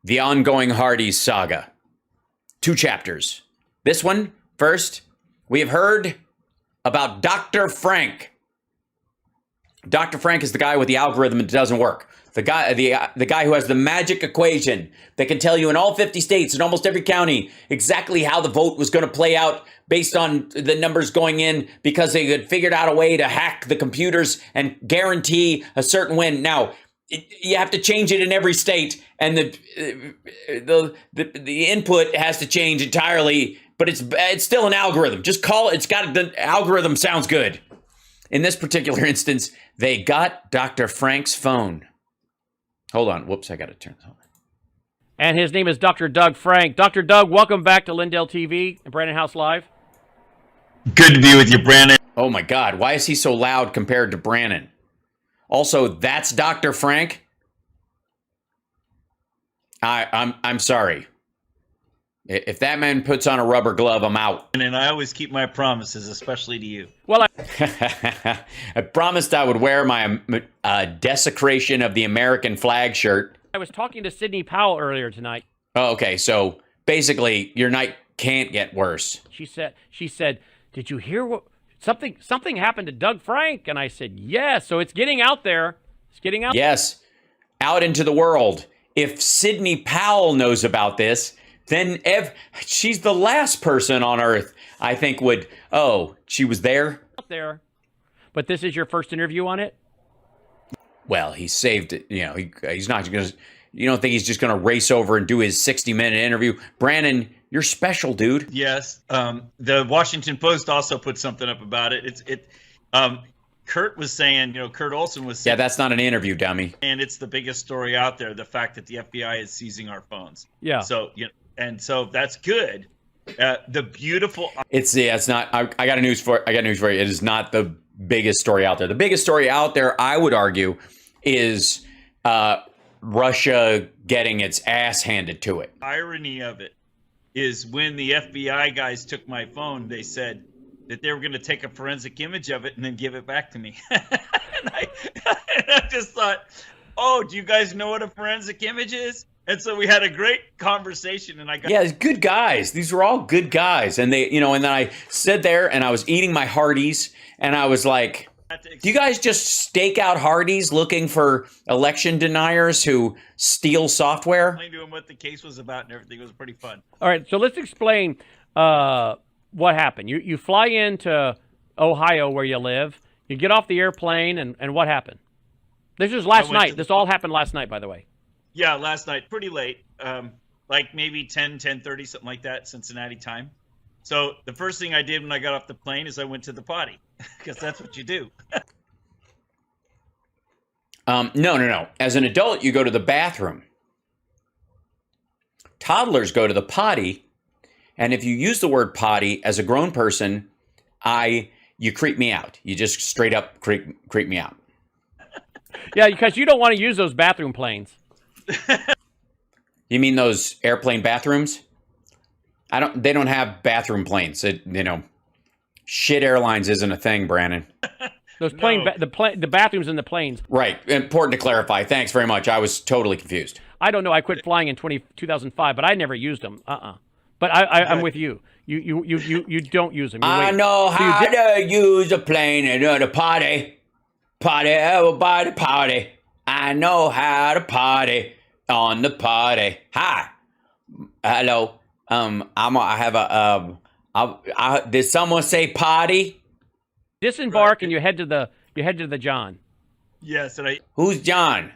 the ongoing Hardee saga. 2 chapters. This one, first, we have heard about Dr. Frank. Dr. Frank is the guy with the algorithm that doesn't work. The guy who has the magic equation that can tell you in all 50 states, in almost every county, exactly how the vote was going to play out based on the numbers going in, because they had figured out a way to hack the computers and guarantee a certain win. Now, you have to change it in every state, and the input has to change entirely, but it's still an algorithm. Just call it. The algorithm sounds good. In this particular instance, they got Dr. Frank's phone. Hold on. Whoops, I got to turn this on. And his name is Dr. Doug Frank. Dr. Doug, welcome back to Lindell TV and Brannon House Live. Good to be with you, Brannon. Oh my God, why is he so loud compared to Brannon? Also, that's Dr. Frank? I'm sorry. If that man puts on a rubber glove, I'm out. And I always keep my promises, especially to you. Well, I promised I would wear my desecration of the American flag shirt. I was talking to Sidney Powell earlier tonight. Oh, okay, so basically your night can't get worse. She said, did you hear what something happened to Doug Frank? And I said, yes. So it's getting out there. It's getting out. Yes, out into the world. If Sidney Powell knows about this, then she's the last person on earth I think would, she was there? Out there. But this is your first interview on it? Well, he saved it. You know, he's not going to, you don't think he's just going to race over and do his 60-minute interview? Brannon, you're special, dude. Yes. The Washington Post also put something up about it. Kurt was saying, Kurt Olson was saying. Yeah, that's not an interview, dummy. And it's the biggest story out there, the fact that the FBI is seizing our phones. Yeah. So, and so that's good. The beautiful. It's not. I got news for you. It is not the biggest story out there. The biggest story out there, I would argue, is Russia getting its ass handed to it. Irony of it is when the FBI guys took my phone, they said that they were going to take a forensic image of it and then give it back to me. and I just thought, do you guys know what a forensic image is? And so we had a great conversation, and I got good guys. These were all good guys, and they, and then I stood there and I was eating my Hardees, and I was like, do you guys just stake out Hardees looking for election deniers who steal software? I knew what the case was about and everything. It was pretty fun. All right, so let's explain what happened. You fly into Ohio where you live. You get off the airplane, and what happened? This was last night. This all happened last night, by the way. Yeah, last night, pretty late, like maybe 10:30, something like that, Cincinnati time. So the first thing I did when I got off the plane is I went to the potty, because that's what you do. No. As an adult, you go to the bathroom. Toddlers go to the potty, and if you use the word potty as a grown person, you creep me out. You just straight up creep me out. Yeah, because you don't want to use those bathroom planes. You mean those airplane bathrooms? They don't have bathroom planes. Shit airlines isn't a thing, Brannon. Those the bathrooms in the planes. Right. Important to clarify. Thanks very much. I was totally confused. I don't know. I quit flying in 2005, but I never used them. But I'm with you. You don't use them. I know how to use a plane and the potty. Potty, everybody potty. I know how to potty on the potty. Hi. Hello. Did someone say potty? Disembark and you head to the John. Yes, and Who's John?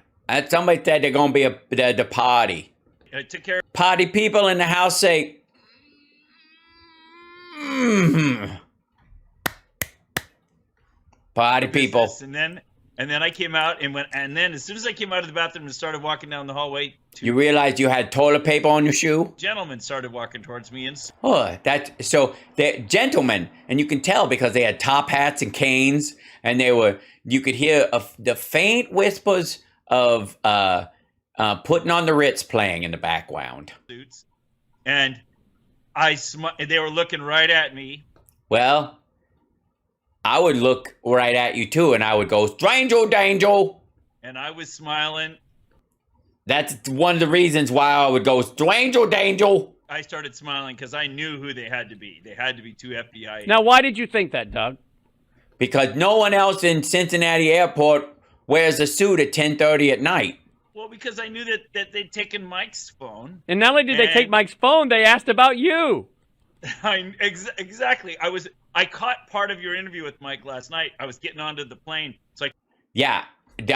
Somebody said they're gonna be the potty. I took care of Potty people in the house say. Potty people. And then I came out and then as soon as I came out of the bathroom and started walking down the hallway, you realized you had toilet paper on your shoe? Gentlemen started walking towards me and they're gentlemen, and you can tell because they had top hats and canes, and you could hear the faint whispers of Putting on the Ritz playing in the background. And they were looking right at me. Well, I would look right at you too, and I would go, stranger danger. And I was smiling. That's one of the reasons why I would go, Angel Danger. I started smiling because I knew who they had to be. They had to be 2 FBI. Now, why did you think that, Doug? Because no one else in Cincinnati Airport wears a suit at 10:30 at night. Well, because I knew that they'd taken Mike's phone. And not only did they take Mike's phone, they asked about you. Exactly. I caught part of your interview with Mike last night. I was getting onto the plane. It's like, yeah, the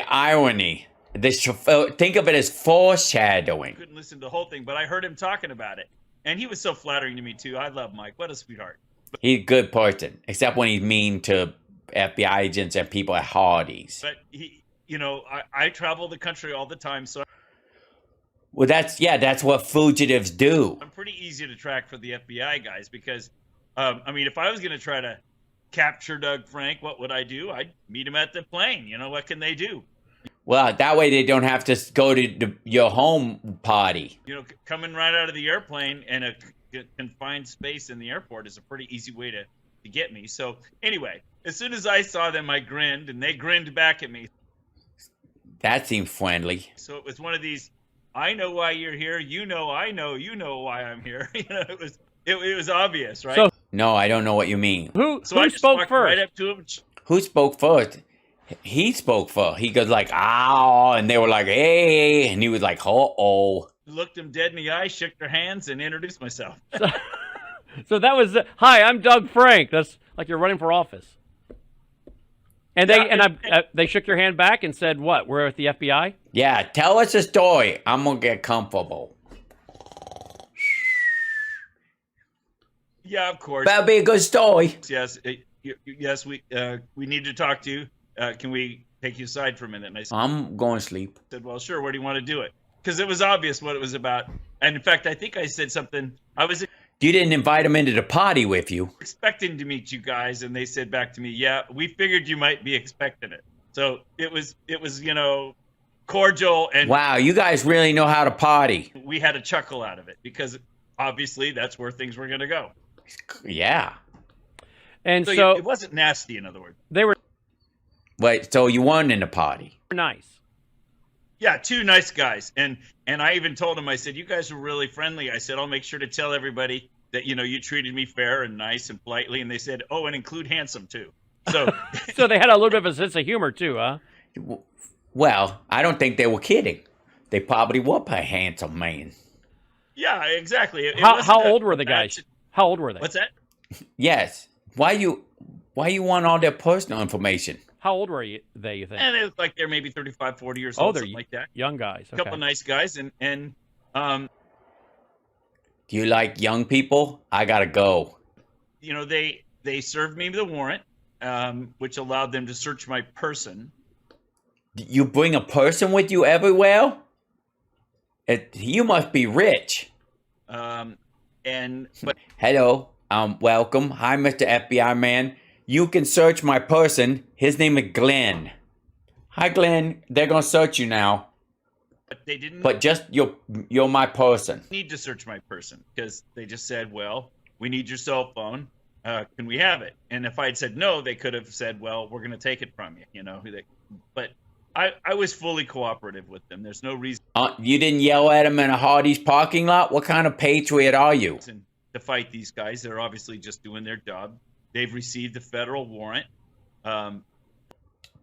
irony. Think of it as foreshadowing. I couldn't listen to the whole thing, but I heard him talking about it, and he was so flattering to me too. I love Mike. What a sweetheart. He's a good person, except when he's mean to FBI agents and people at Hardee's. But I travel the country all the time, so Well, that's what fugitives do. I'm pretty easy to track for the FBI guys because, if I was going to try to capture Doug Frank, what would I do? I'd meet him at the plane. What can they do? Well, that way they don't have to go to your home party. Coming right out of the airplane in a confined space in the airport is a pretty easy way to get me. So anyway, as soon as I saw them, I grinned, and they grinned back at me. That seemed friendly. So it was one of these, I know why you're here. I know you know why I'm here. It was obvious, right? So, no, I don't know what you mean. Who I spoke first? Right up to him. Who spoke first? He spoke first. He goes like, "Ow," and they were like, "Hey," and he was like, "Uh-oh." Looked him dead in the eye, shook their hands, and introduced myself. So that was, hi, I'm Doug Frank. That's like you're running for office. And they shook your hand back and said, what, we're at the FBI? Yeah, tell us a story. I'm going to get comfortable. Yeah, of course. That'll be a good story. Yes, we need to talk to you. Can we take you aside for a minute? And I said, I'm going to sleep. Said, well, sure. Where do you want to do it? Because it was obvious what it was about. And in fact, I think I said something. You didn't invite them into the party with you. Expecting to meet you guys, and they said back to me, yeah, we figured you might be expecting it. So it was cordial. And wow, you guys really know how to party. We had a chuckle out of it because obviously that's where things were going to go. Yeah. And so it wasn't nasty, in other words. They were. Wait, so you weren't in the party? Nice. Yeah, 2 nice guys. And I even told them, I said, you guys were really friendly. I said, I'll make sure to tell everybody that, you treated me fair and nice and politely. And they said, oh, and include handsome too. So So they had a little bit of a sense of humor too, huh? Well, I don't think they were kidding. They probably were a handsome man. Yeah, exactly. How old were the guys? How old were they? What's that? Yes. Why you want all their personal information? How old were they, you think? And it was like they're maybe 35, 40 years old, something like that. Young guys. Okay. A couple of nice guys. And do you like young people? I got to go. They served me the warrant, which allowed them to search my person. You bring a person with you everywhere? You must be rich. But Hello. Welcome. Hi, Mr. FBI man. You can search my person. His name is Glenn. Hi, Glenn. They're going to search you now. But they didn't. But just you're my person. Need to search my person because they just said, well, we need your cell phone. Can we have it? And if I had said no, they could have said, well, we're going to take it from you. But I was fully cooperative with them. There's no reason. You didn't yell at them in a Hardee's parking lot? What kind of patriot are you? To fight these guys. They're obviously just doing their job. They've received a federal warrant.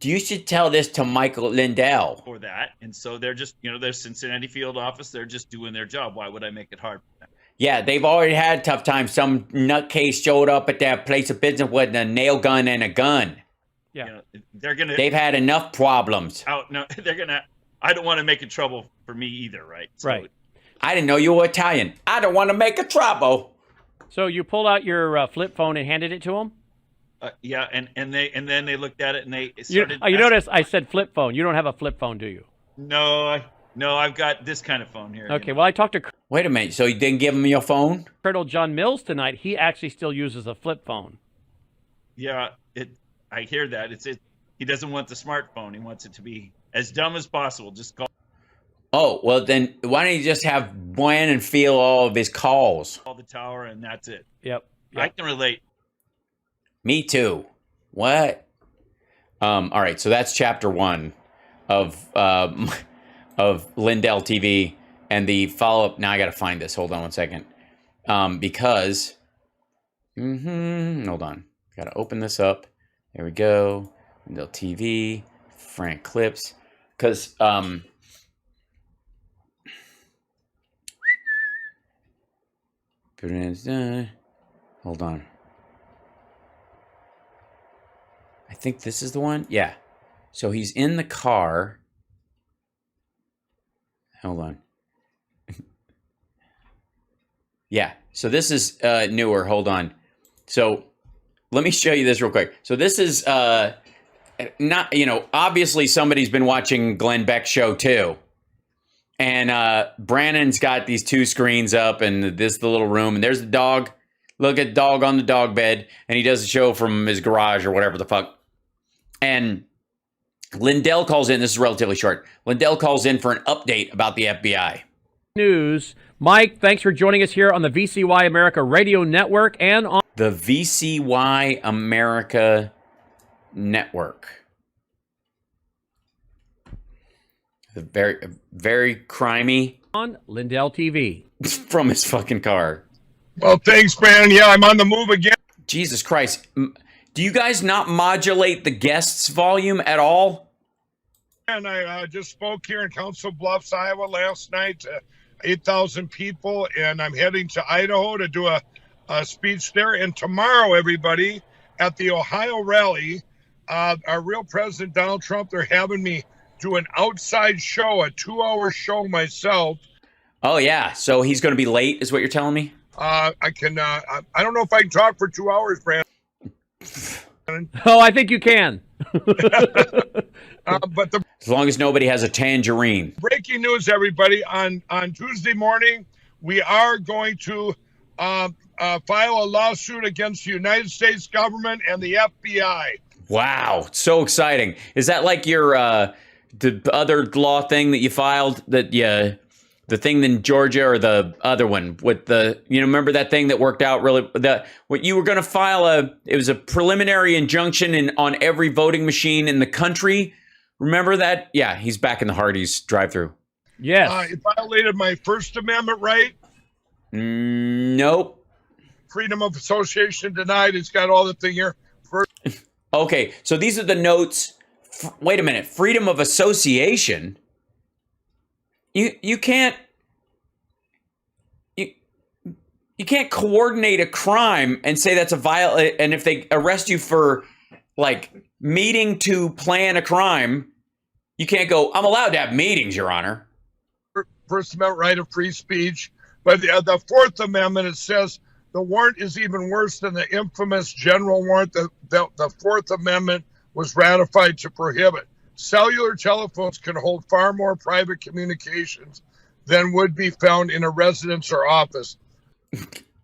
You should tell this to Michael Lindell. For that. And so they're just, their Cincinnati field office, they're just doing their job. Why would I make it hard for them? Yeah, they've already had a tough time. Some nutcase showed up at their place of business with a nail gun and a gun. Yeah. They've had enough problems. I don't want to make it trouble for me either, right? So, right. I didn't know you were Italian. I don't want to make a trouble. So you pulled out your flip phone and handed it to them? Yeah, and then they looked at it and they started. You notice I said flip phone. You don't have a flip phone, do you? No, I've got this kind of phone here. Okay, well, I talked to Wait a minute. So you didn't give him your phone? Colonel John Mills tonight. He actually still uses a flip phone. Yeah, I hear that. He doesn't want the smartphone. He wants it to be as dumb as possible. Just call. Oh, well then why don't you just have Brannon feel all of his calls? Call the tower and that's it. Yep. I can relate. Me too. What? All right, so that's chapter 1 of of Lindell TV and the follow-up. Now I got to find this. Hold on one second. Because, hold on. Got to open this up. There we go. Lindell TV, Frank clips. Because, hold on. I think this is the one. Yeah. So he's in the car. Hold on. Yeah. So this is newer. Hold on. So let me show you this real quick. So this is not, obviously somebody's been watching Glenn Beck's show too. And Brannon's got these two screens up and this the little room. And there's the dog. Look at dog on the dog bed. And he does the show from his garage or whatever the fuck. And Lindell calls in. This is relatively short. Lindell calls in for an update about the FBI. News. Mike, thanks for joining us here on the VCY America Radio Network and on the VCY America Network. The very, very crimey. On Lindell TV. From his fucking car. Well, thanks, Brannon. Yeah, I'm on the move again. Jesus Christ. Do you guys not modulate the guests' volume at all? And I just spoke here in Council Bluffs, Iowa last night to 8,000 people, and I'm heading to Idaho to do a speech there. And tomorrow, everybody, at the Ohio rally, our real President Donald Trump, they're having me do an outside show, a 2-hour show myself. Oh, yeah. So he's going to be late, is what you're telling me? I don't know if I can talk for 2 hours, Brandon. Oh, I think you can. But as long as nobody has a tangerine. Breaking news, everybody. On Tuesday morning, we are going to file a lawsuit against the United States government and the FBI. Wow. So exciting. Is that like your the other law thing that you filed that the thing in Georgia or the other one with the, remember that thing that worked out really, what you were going to file it was a preliminary injunction on every voting machine in the country. Remember that? Yeah. He's back in the Hardee's drive-through. Yes. It violated my First Amendment right. Nope. Freedom of association denied. It's got all the thing here. Okay. So these are the notes. Wait a minute. Freedom of association. You can't coordinate a crime and say that's a violation. And if they arrest you for like meeting to plan a crime, you can't go, I'm allowed to have meetings, Your Honor. First Amendment right of free speech. But the Fourth Amendment, it says the warrant is even worse than the infamous general warrant that the Fourth Amendment was ratified to prohibit. Cellular telephones can hold far more private communications than would be found in a residence or office.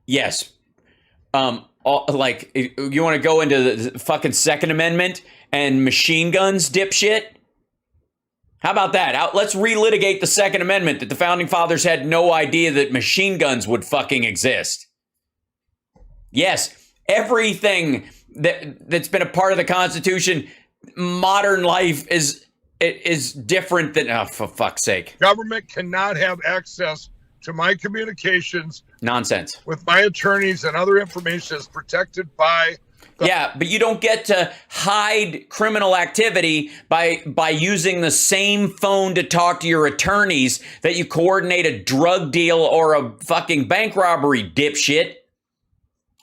Yes. Like, you want to go into the fucking Second Amendment and machine guns, dipshit? How about that? Let's relitigate the Second Amendment that the Founding Fathers had no idea that machine guns would fucking exist. Yes, everything that's been a part of the Constitution, modern life is different than, oh, for fuck's sake. Government cannot have access to my communications. Nonsense. With my attorneys and other information is protected by. Yeah, but you don't get to hide criminal activity by using the same phone to talk to your attorneys that you coordinate a drug deal or a fucking bank robbery, dipshit.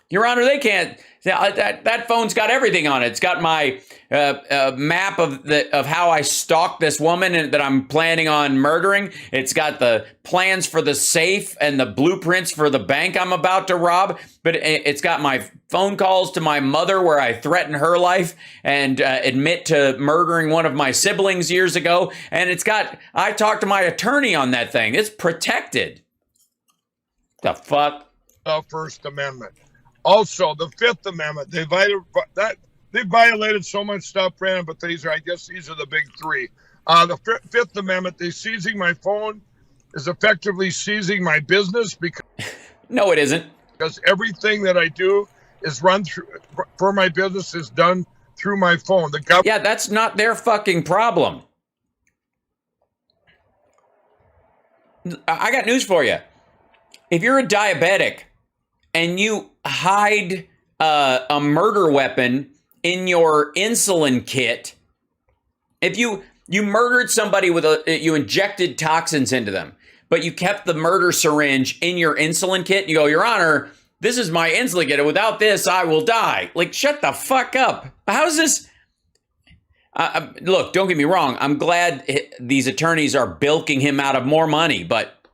Your Honor, they can't. That phone's got everything on it. It's got my map of how I stalked this woman and that I'm planning on murdering. It's got the plans for the safe and the blueprints for the bank I'm about to rob. But it's got my phone calls to my mother where I threaten her life and admit to murdering one of my siblings years ago. And I talked to my attorney on that thing. It's protected. The fuck? The First Amendment. Also, the Fifth Amendment, they violated so much stuff, Brandon, but these are the big three. The Fifth Amendment, they seizing my phone is effectively seizing my business because no, it isn't. Because everything that I do is run through for my business is done through my phone. The government. Yeah, that's not their fucking problem. I got news for you. If you're a diabetic and you hide a murder weapon in your insulin kit, if you murdered somebody with you injected toxins into them, but you kept the murder syringe in your insulin kit, you go, Your Honor, this is my insulin kit. Without this, I will die. Like, shut the fuck up. How's this? Look, don't get me wrong. I'm glad these attorneys are bilking him out of more money, but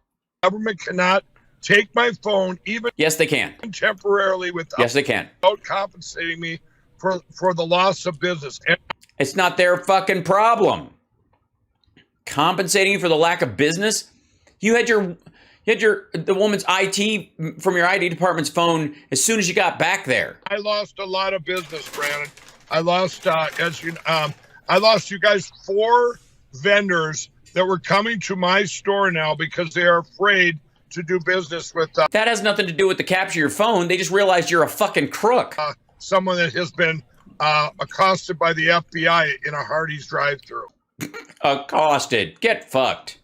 government cannot take my phone, even yes, they can. Temporarily, without yes, they can. Compensating me for the loss of business. And it's not their fucking problem. Compensating you for the lack of business? You had the woman's IT from your IT department's phone as soon as you got back there. I lost a lot of business, Brannon. I lost, I lost you guys 4 vendors that were coming to my store now because they are afraid to do business with that has nothing to do with the capture your phone. They just realized you're a fucking crook. Someone that has been accosted by the FBI in a Hardee's drive-thru. Accosted. Get fucked.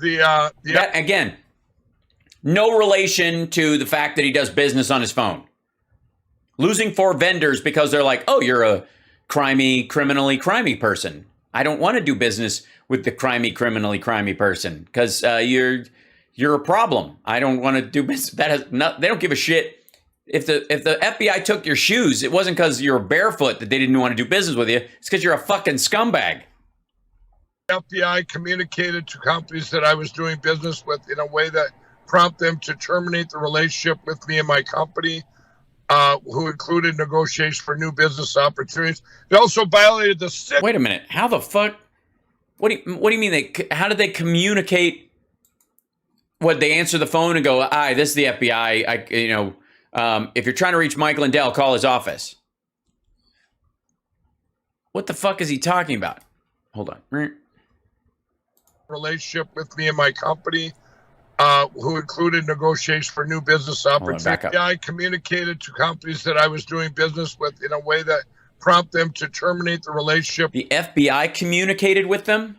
That, again, no relation to the fact that he does business on his phone. Losing 4 vendors because they're like, oh, you're a criminally crimey person. I don't want to do business with the criminally crimey person because you're a problem. I don't want to do business. They don't give a shit. If the FBI took your shoes, it wasn't because you're barefoot that they didn't want to do business with you. It's because you're a fucking scumbag. FBI communicated to companies that I was doing business with in a way that prompted them to terminate the relationship with me and my company, who included negotiations for new business opportunities. They also violated the sixth. Wait a minute. How the fuck? What do you mean how did they communicate? What, they answer the phone and go, "Hi, this is the FBI. If you're trying to reach Mike Lindell, call his office." What the fuck is he talking about? Hold on. Relationship with me and my company, who included negotiations for new business opportunities. I communicated to companies that I was doing business with in a way that prompted them to terminate the relationship. The FBI communicated with them?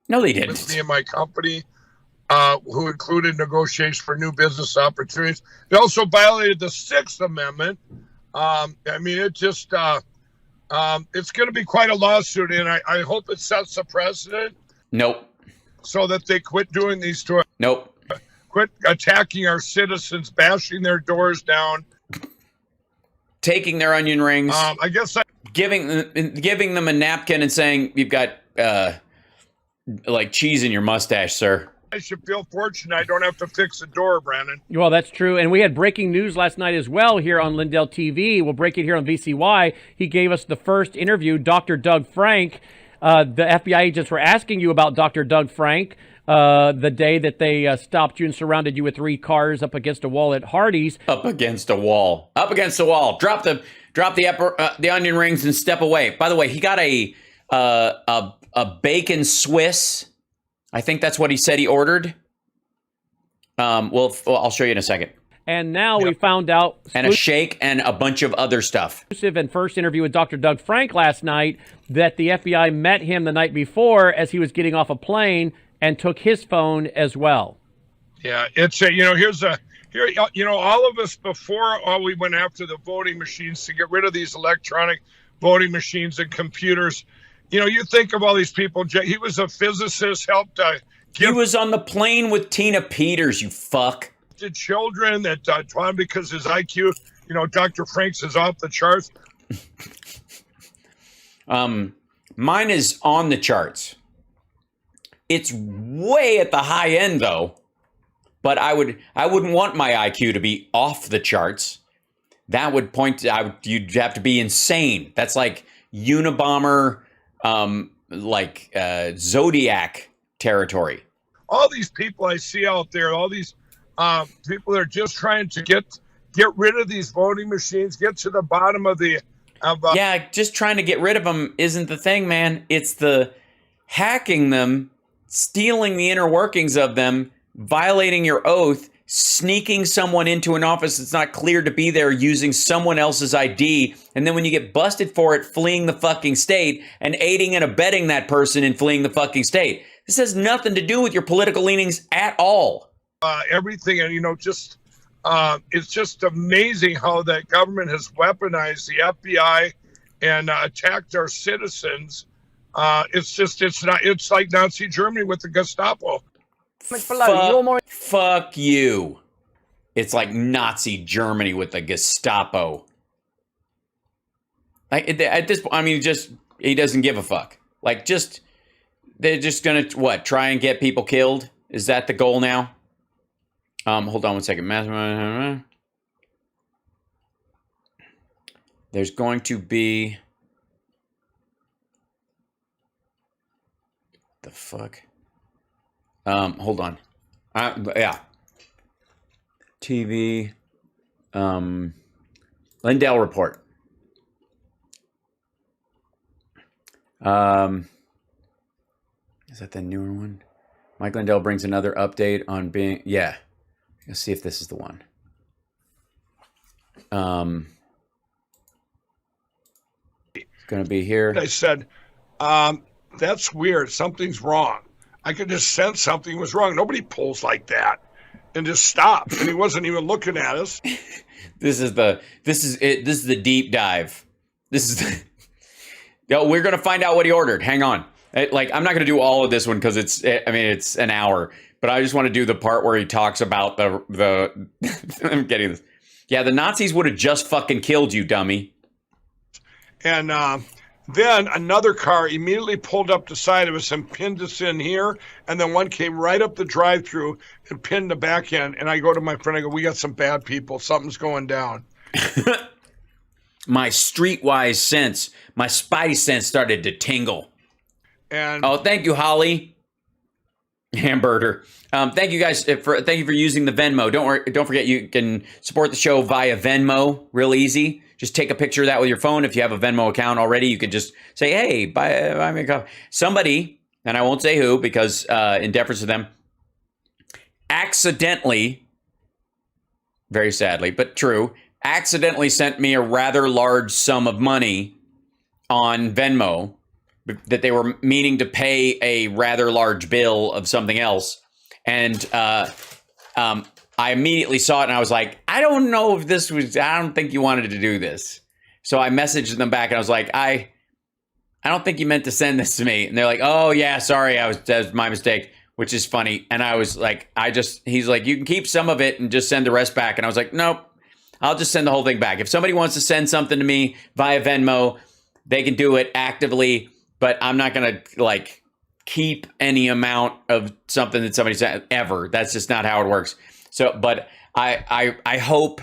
No, they didn't. With me and my company, who included negotiations for new business opportunities. They also violated the 6th Amendment. It just... it's going to be quite a lawsuit, and I hope it sets a precedent. Nope. So that they quit doing these to us. Nope. Quit attacking our citizens, bashing their doors down, taking their onion rings. I guess giving them a napkin and saying, "You've got like cheese in your mustache, sir." I should feel fortunate I don't have to fix a door, Brannon. Well, that's true. And we had breaking news last night as well here on Lindell TV. We'll break it here on VCY. He gave us the first interview, Dr. Doug Frank. The FBI agents were asking you about Dr. Doug Frank the day that they stopped you and surrounded you with 3 cars up against a wall at Hardee's. Up against a wall. Up against the wall. Drop the onion rings and step away. By the way, he got a bacon Swiss. I think that's what he said he ordered. Well, I'll show you in a second. And now we found out... And a shake and a bunch of other stuff. And first interview with Dr. Doug Frank last night, that the FBI met him the night before as he was getting off a plane and took his phone as well. Yeah, it's all of us before we went after the voting machines to get rid of these electronic voting machines and computers. You think of all these people. He was a physicist, helped he was on the plane with Tina Peters, you fuck. To children that taught because his IQ, Dr. Frank's is off the charts. Mine is on the charts. It's way at the high end though, but I wouldn't want my IQ to be off the charts. That would point to you'd have to be insane. That's like Unabomber, Zodiac territory. All these people I see out there, all these people are just trying to get rid of these voting machines, get to the bottom of the... yeah, just trying to get rid of them isn't the thing, man. It's the hacking them, stealing the inner workings of them, violating your oath, sneaking someone into an office that's not clear to be there using someone else's ID, and then when you get busted for it, fleeing the fucking state and aiding and abetting that person in fleeing the fucking state. This has nothing to do with your political leanings at all. Everything, and it's just amazing how that government has weaponized the FBI and attacked our citizens. It's like Nazi Germany with the Gestapo. Fuck you. It's like Nazi Germany with the Gestapo. Like at this point, I mean, he doesn't give a fuck. Like, they're just gonna try and get people killed? Is that the goal now? Hold on one second. There's going to be the fuck. Hold on. Yeah. TV. Lindell report. Is that the newer one? Mike Lindell brings another update on being, yeah. Let's see if this is the one. It's going to be here. I said, that's weird. Something's wrong. I could just sense something was wrong. Nobody pulls like that and just stops. And he wasn't even looking at us. This is the deep dive. We're going to find out what he ordered. Hang on. I'm not going to do all of this one because it's an hour, but I just want to do the part where he talks about the I'm getting this. Yeah, the Nazis would have just fucking killed you, dummy. And then another car immediately pulled up the side of us and pinned us in here. And then one came right up the drive-through and pinned the back end. And I go to my friend, I go, we got some bad people. Something's going down. My streetwise sense, my spidey sense started to tingle. And oh, thank you, Holly. Hamburger. Thank you guys for using the Venmo. Don't forget you can support the show via Venmo. Real easy. Just take a picture of that with your phone. If you have a Venmo account already, you can just say, "Hey, buy me a coffee." Somebody, and I won't say who because in deference to them, accidentally, very sadly, but true, accidentally sent me a rather large sum of money on Venmo that they were meaning to pay a rather large bill of something else. And I immediately saw it and I was like, I don't think you wanted to do this. So I messaged them back and I was like, I don't think you meant to send this to me. And they're like, oh yeah, sorry, that was my mistake, which is funny. And I was like, he's like, you can keep some of it and just send the rest back. And I was like, nope, I'll just send the whole thing back. If somebody wants to send something to me via Venmo, they can do it actively. But I'm not going to keep any amount of something that somebody sent ever. That's just not how it works. So, but I hope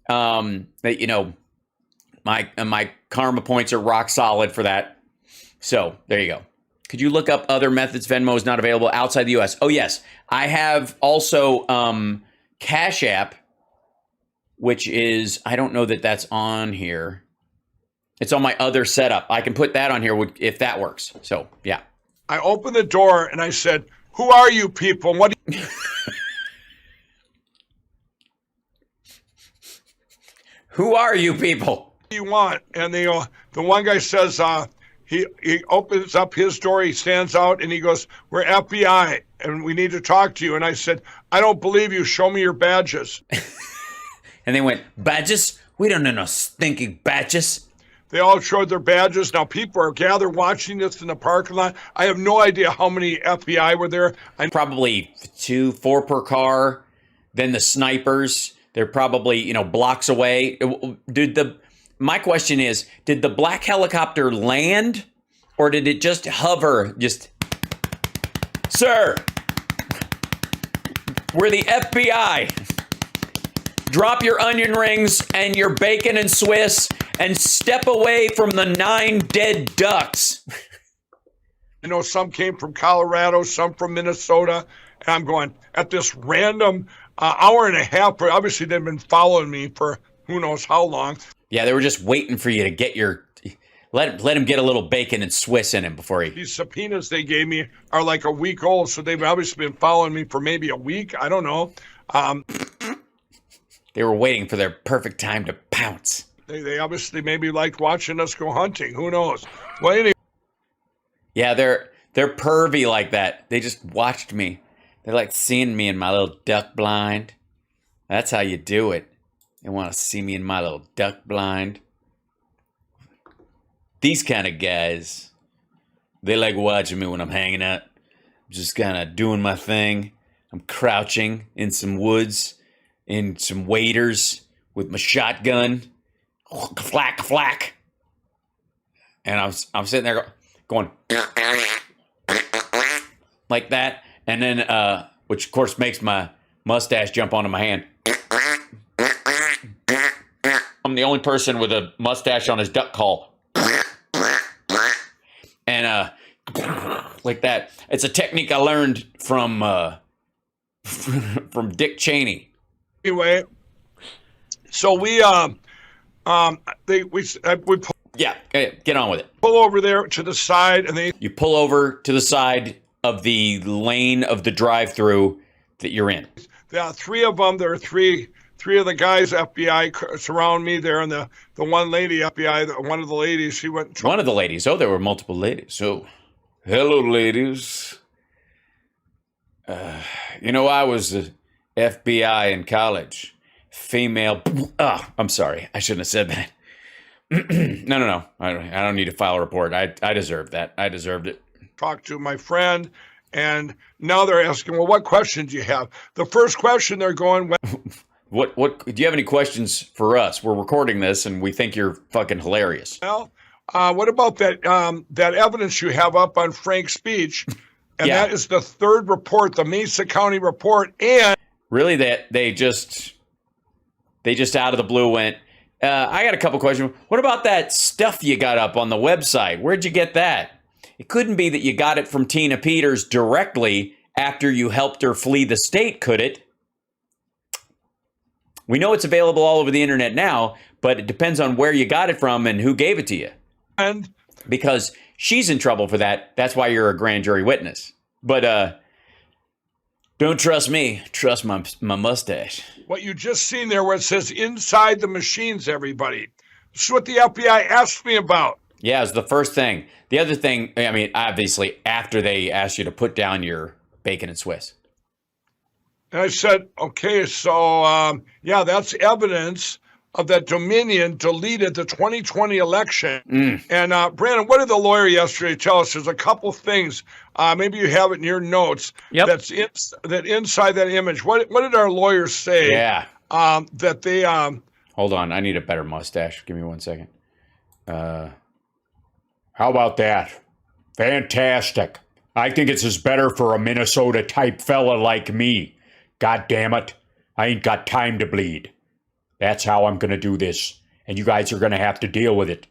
that, my karma points are rock solid for that. So there you go. Could you look up other methods? Venmo is not available outside the US. Oh yes. I have also Cash App, which is, I don't know that that's on here. It's on my other setup. I can put that on here if that works. So, yeah. I opened the door and I said, who are you people? What do you... Who are you people? What do you want? And the one guy says, he opens up his door, he stands out and he goes, we're FBI and we need to talk to you. And I said, I don't believe you. Show me your badges. And they went, badges? We don't know no stinking badges. They all showed their badges. Now people are gathered watching this in the parking lot. I have no idea how many FBI were there. Probably 4 per car. Then the snipers, they're probably, blocks away. My question is, did the black helicopter land or did it just hover? Sir, we're the FBI. Drop your onion rings and your bacon and Swiss and step away from the 9 dead ducks. I know some came from Colorado, some from Minnesota. And I'm going, at this random hour and a half, obviously they've been following me for who knows how long. Yeah, they were just waiting for you to get let him get a little bacon and Swiss in him before he... These subpoenas they gave me are like a week old, so they've obviously been following me for maybe a week. I don't know. They were waiting for their perfect time to pounce. They obviously maybe liked watching us go hunting. Who knows? Well, anyway. Yeah, They're pervy like that. They just watched me. They like seeing me in my little duck blind. That's how you do it. They want to see me in my little duck blind. These kind of guys, they like watching me when I'm hanging out. Just kind of doing my thing. I'm crouching in some woods, in some waders with my shotgun. Flack, flack. And I'm sitting there going like that. And then, which of course makes my mustache jump onto my hand. I'm the only person with a mustache on his duck call. And like that. It's a technique I learned from Dick Cheney. Anyway, so we Yeah, get on with it. pull over there to the side, and You pull over to the side of the lane of the drive-through that you're in. there are three of them. There are three of the guys FBI surround me there, and the one lady FBI, one of the ladies, she went. One of the ladies. Oh, there were multiple ladies. So, hello, ladies. I was the FBI in college. Female. I'm sorry. I shouldn't have said that. No. I don't need to file a report. I deserved that. I deserved it. Talked to my friend, and now they're asking, well, what questions do you have? The first question they're going, What do you have any questions for us? We're recording this and we think you're fucking hilarious. well, what about that evidence you have up on Frank's speech? And Yeah. that is the third report, the Mesa County report, and Really, they just out of the blue went, I got a couple questions. What about that stuff you got up on the website? Where'd you get that? It couldn't be that you got it from Tina Peters directly after you helped her flee the state, could it? We know it's available all over the internet now, but it depends on where you got it from and who gave it to you. and Because she's in trouble for that. That's why you're a grand jury witness. But don't trust me. Trust my mustache. what you just seen there where it says inside the machines, everybody. This is what the FBI asked me about. Yeah, it's the first thing. The other thing, I mean, obviously, after they asked you to put down your bacon and Swiss. And I said, okay, so, yeah, that's evidence of that Dominion deleted the 2020 election. And Brannon, what did the lawyer yesterday tell us? There's a couple things. Maybe you have it in your notes. Yep. That inside that image. What did our lawyers say? Yeah. That they Hold on. I need a better mustache. Give me 1 second. How about that? Fantastic. I think it's better for a Minnesota type fella like me. God damn it. I ain't got time to bleed. That's how I'm going to do this. And you guys are going to have to deal with it.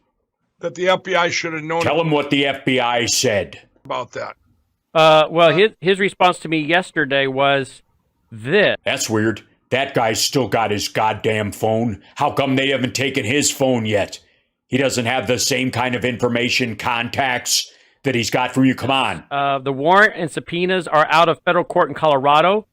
that the FBI should have known Tell them what the FBI said. about that. Well, his response to me yesterday was this. That's weird. That guy's still got his goddamn phone. How come they haven't taken his phone yet? He doesn't have the same kind of information contacts that he's got from you. Come on. The warrant and subpoenas are out of federal court in Colorado.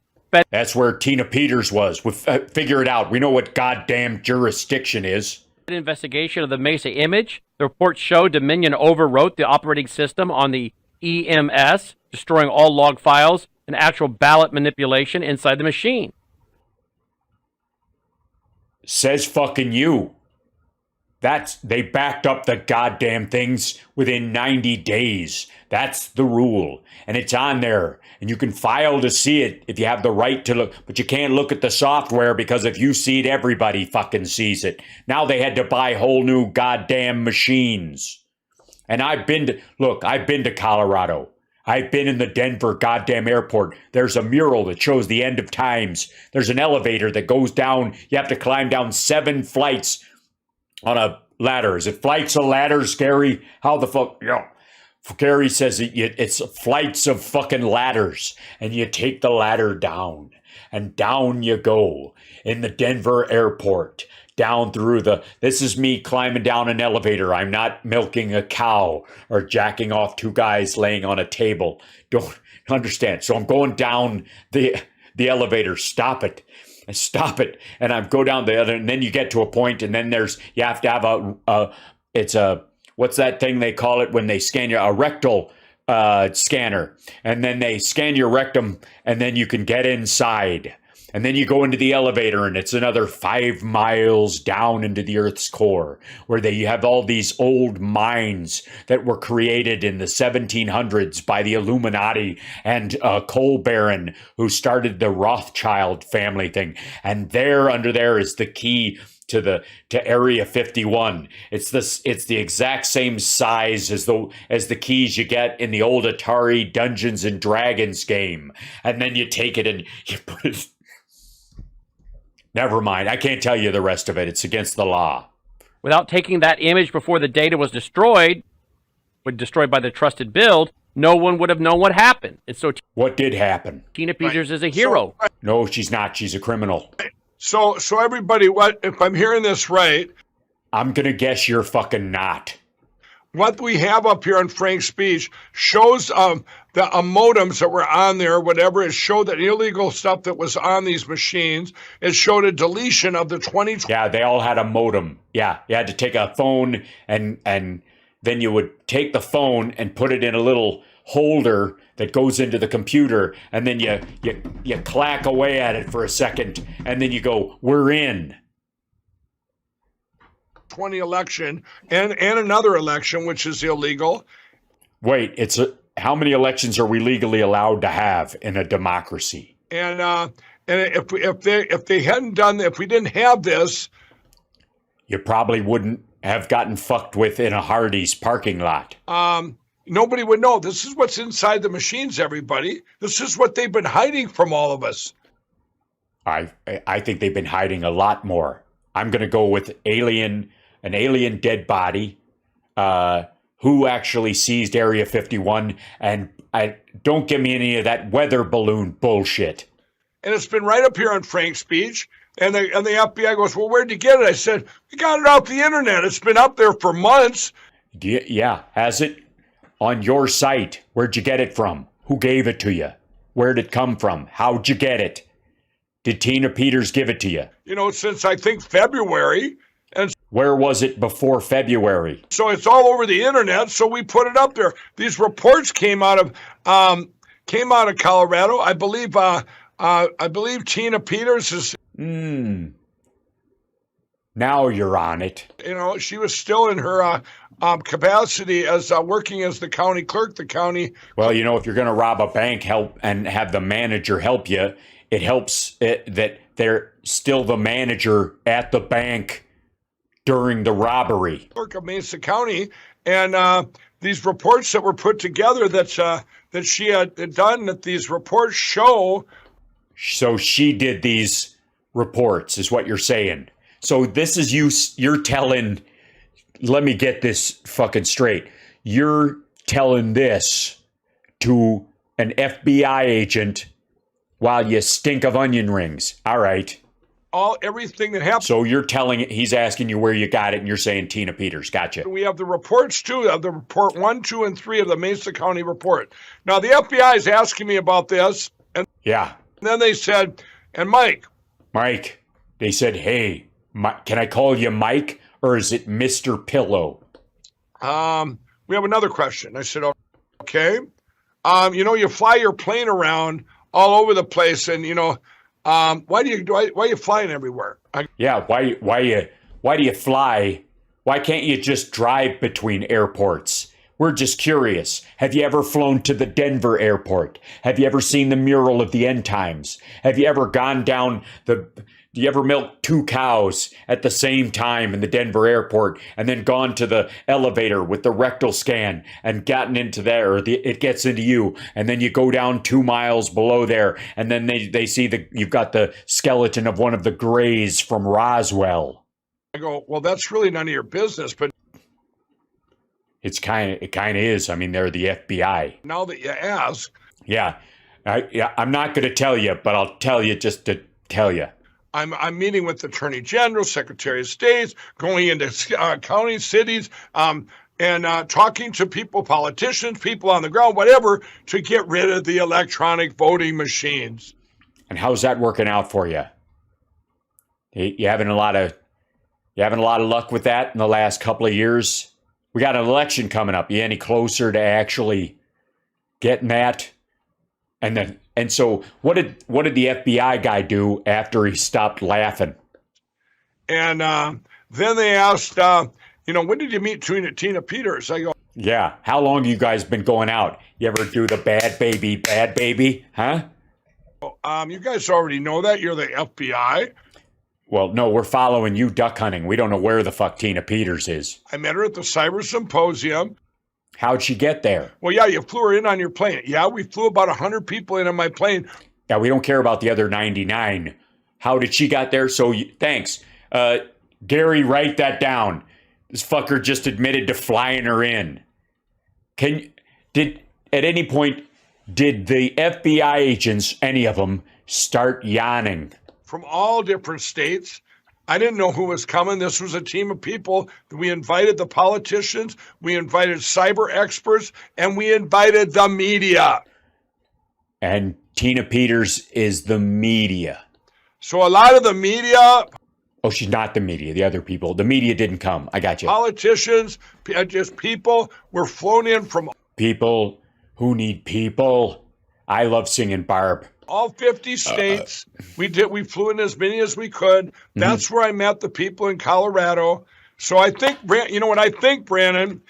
That's where Tina Peters was. We'll figure it out. We know what goddamn jurisdiction is. Investigation of the Mesa image. The reports show Dominion overwrote the operating system on the EMS, destroying all log files and actual ballot manipulation inside the machine. Says fucking you. They backed up the goddamn things within 90 days. That's the rule. And it's on there. And you can file to see it if you have the right to look. But you can't look at the software because if you see it, everybody fucking sees it. Now they had to buy whole new goddamn machines. And I've been to Colorado. I've been in the Denver goddamn airport. There's a mural that shows the end of times. There's an elevator that goes down. You have to climb down 7 flights on a ladder. Is it flights of ladders, Gary? How the fuck? Yeah. Gary says it's flights of fucking ladders. And you take the ladder down. And down you go in the Denver airport. Down through this is me climbing down an elevator. I'm not milking a cow or jacking off 2 guys laying on a table. Don't understand. So I'm going down the elevator. Stop it. And I go down the other, and then you get to a point, and then you have to have what's that thing they call it when they scan you? A rectal scanner, and then they scan your rectum, and then you can get inside. And then you go into the elevator, and it's another 5 miles down into the Earth's core, where you have all these old mines that were created in the 1700s by the Illuminati and a coal baron who started the Rothschild family thing. And there, under there, is the key to Area 51. It's the exact same size as the keys you get in the old Atari Dungeons and Dragons game. And then you take it and you put it. Never mind. I can't tell you the rest of it. It's against the law. Without taking that image before the data was destroyed by the trusted build, no one would have known what happened. And so what did happen? Tina Peters is a hero. No, she's not. She's a criminal. So everybody, what if I'm hearing this right? I'm going to guess you're fucking not. What we have up here in Frank's speech shows the modems that were on there, whatever. It showed that illegal stuff that was on these machines. It showed a deletion of the 2020. Yeah, they all had a modem. Yeah, you had to take a phone and then you would take the phone and put it in a little holder that goes into the computer, and then you clack away at it for a second, and then you go, we're in. 20 election and another election, which is illegal. Wait, how many elections are we legally allowed to have in a democracy? And if they hadn't done, if we didn't have this, you probably wouldn't have gotten fucked with in a Hardee's parking lot. Nobody would know. This is what's inside the machines, everybody. This is what they've been hiding from all of us. I think they've been hiding a lot more. I'm going to go with an alien dead body, who actually seized Area 51, and don't give me any of that weather balloon bullshit. And it's been right up here on Frank's speech, and the FBI goes, well, where'd you get it? I said, we got it off the internet. It's been up there for months. Yeah, has it? On your site. Where'd you get it from? Who gave it to you? Where'd it come from? How'd you get it? Did Tina Peters give it to you? Since I think February. And where was it before February? So it's all over the internet. So we put it up there. These reports came out of Colorado. I believe Tina Peters is. Now you're on it. She was still in her capacity as working as the county clerk. The county. Well, if you're going to rob a bank, help and have the manager help you. It helps that they're still the manager at the bank during the robbery. Clerk of Mesa County, and these reports that were put together that she had done, that these reports show. So she did these reports, is what you're saying. So this is you're telling. Let me get this fucking straight. You're telling this to an FBI agent while you stink of onion rings. All right. Everything that happened. So you're telling it, he's asking you where you got it, and you're saying Tina Peters. Gotcha. We have the reports, too, of the report 1, 2, and 3 of the Mesa County report. Now, the FBI is asking me about this. And yeah. Then they said, and Mike, they said, hey, can I call you Mike, or is it Mr. Pillow? We have another question. I said, okay. You fly your plane around all over the place, and, why are you flying everywhere? Why do you fly? Why can't you just drive between airports? We're just curious. Have you ever flown to the Denver airport? Have you ever seen the mural of the end times? Have you ever gone down do you ever milk 2 cows at the same time in the Denver airport and then gone to the elevator with the rectal scan and gotten into there, or it gets into you, and then you go down 2 miles below there, and then they see you've got the skeleton of one of the Greys from Roswell. I go, well, that's really none of your business, but it kind of is. I mean, they're the FBI. Now that you ask. Yeah. I'm not going to tell you, but I'll tell you just to tell you. I'm meeting with the Attorney General, Secretary of State, going into counties, cities, and talking to people, politicians, people on the ground, whatever, to get rid of the electronic voting machines. And how's that working out for you? You having a lot of luck with that in the last couple of years? We got an election coming up. You any closer to actually Getting that? And so what did the FBI guy do after he stopped laughing? And then they asked, when did you meet Tina Peters? I go, yeah. How long you guys been going out? You ever do the bad baby, huh? You guys already know that. You're the FBI. Well, no, we're following you duck hunting. We don't know where the fuck Tina Peters is. I met her at the Cyber Symposium. How'd she get there? Well, yeah, you flew her in on your plane. Yeah, we flew about 100 people in on my plane. Yeah, we don't care about the other 99. How did she got there? Thanks. Gary, write that down. This fucker just admitted to flying her in. At any point, did the FBI agents, any of them, start yawning? From all different states. I didn't know who was coming. This was a team of people. We invited the politicians, we invited cyber experts, and we invited the media. And Tina Peters is the media. So a lot of the media... Oh, she's not the media. The other people. The media didn't come. I got you. Politicians, just people were flown in from... People who need people. I love singing, Barb. All 50 states. We flew in as many as we could. That's where I met the people in Colorado. So I think, you know what I think, Brannon?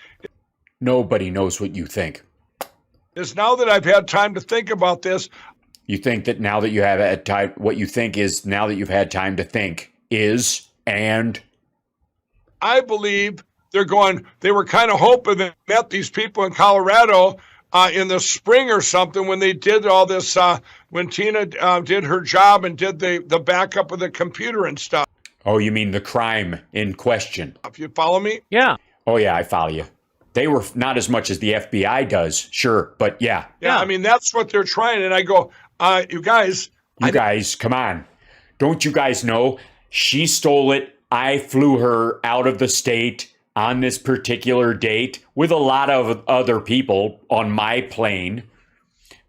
Nobody knows what you think. Is now that I've had time to think about this. You think that now that you have had time, what you think is now that you've had time to think is, and? I believe they were kind of hoping they met these people in Colorado in the spring or something when they did all this, when Tina did her job and did the backup of the computer and stuff. Oh, you mean the crime in question? If you follow me? Yeah. Oh, yeah, I follow you. They were not as much as the FBI does, sure, but yeah. Yeah, I mean, that's what they're trying. And I go, you guys. Come on. Don't you guys know? She stole it. I flew her out of the state on this particular date with a lot of other people on my plane.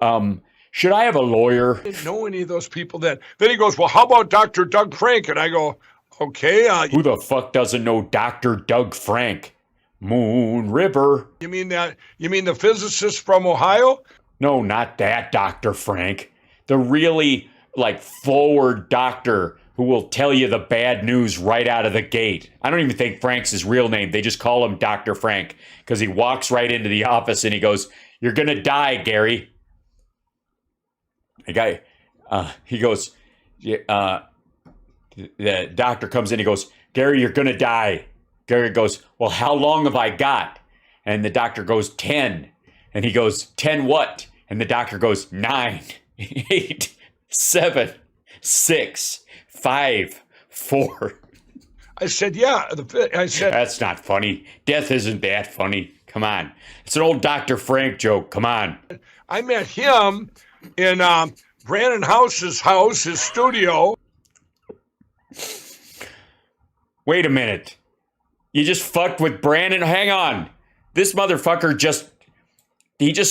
Should I have a lawyer? I didn't know any of those people then. Then he goes, well, how about Dr. Doug Frank? And I go, okay. Who the fuck doesn't know Dr. Doug Frank? Moon River. You mean the physicist from Ohio? No, not that Dr. Frank. The really, forward doctor who will tell you the bad news right out of the gate. I don't even think Frank's his real name. They just call him Dr. Frank because he walks right into the office and he goes, "You're going to die, Gary." He goes, the doctor comes in, he goes, "Gary, you're going to die." Gary goes, "Well, how long have I got?" And the doctor goes, 10. And he goes, 10 what? And the doctor goes, 9, 8, 7, 6, 5, 4. I said, yeah. That's not funny. Death isn't that funny. Come on. It's an old Dr. Frank joke. Come on. I met him in Brannon House's house, his studio. Wait a minute. You just fucked with Brannon? Hang on. This motherfucker just